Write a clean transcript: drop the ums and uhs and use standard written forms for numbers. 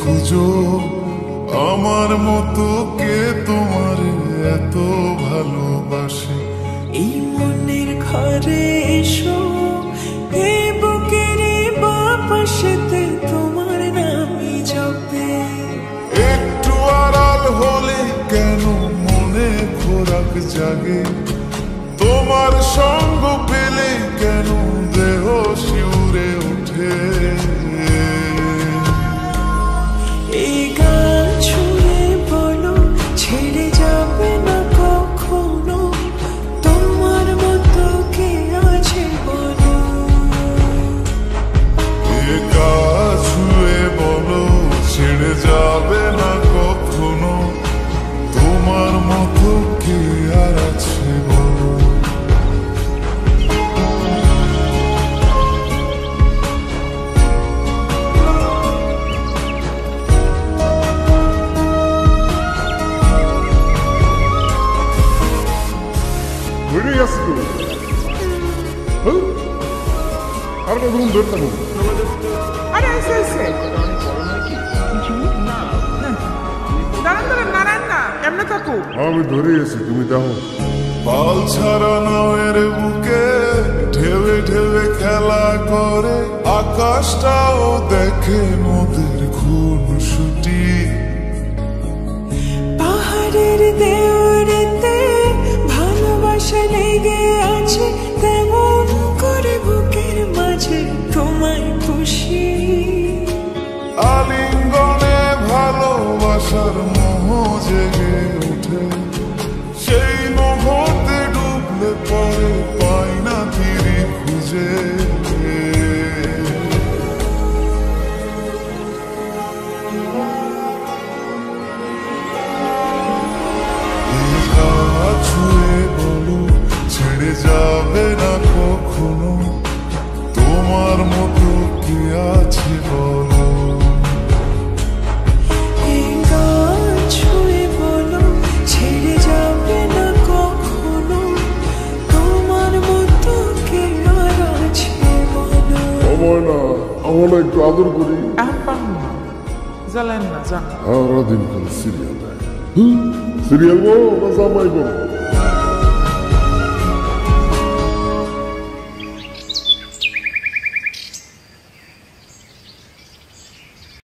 খুঁজো আমার মতো কে তোমার এত ভালোবাসে। এই মনের ঘরে এসো, এই বুকের বাপাশেতে তোমার নামই জপে। একটু আড়াল হলে কেন মনে খোরাক জাগে, তোমার সঙ্গ পেলে কেন দেহ শিউরে ওঠে। এই গান ছুঁয়ে বলো ছেড়ে যাবে না কখনো, তোমার মতো কে আছে বলো। এই গান ছুঁয়ে বলো ছেড়ে যাবে না কখনো, তোমার মতো কে আর আছে বলো। বেরিয়ে আসছি তো, আর কতক্ষণ ধরে থাকবো? আরে এসে এসে দাঁড়ান দাঁড়ান নারায়ণ না এমনি থাকো। আমি ধরে এসি, তুমি দেখো। পাল ছাড়া নাওয়ের বুকে ঢেউে ঢেউে খেলা করে, আকাশটাও দেখে নদীর খুনসুটি। পাহাড়ের দেওরেতে ভালোবাসা লেগে আছে, তেমন করে বুকের মাঝে তোমায় খুশি। আলিঙ্গনে ভালোবাসার মোহ জেগে ওঠে, সেই মোহতে ডুবলে পরে পাই না তীরে খুঁজে। ছুঁয়ে বলো ছেড়ে যাবে না কখনো, তোমার মতো কে আছে বলো। এই গান ছুঁয়ে বলো ছেড়ে যাবে না কখনো, তোমার মতো কে আর আছে বলো। সময় না, আমরা একটু আদর করি। জ্বালেন না যান। সারাদিন খালি সিরিয়াল দেয়। সিরিয়াল বলো না জামাই বলো?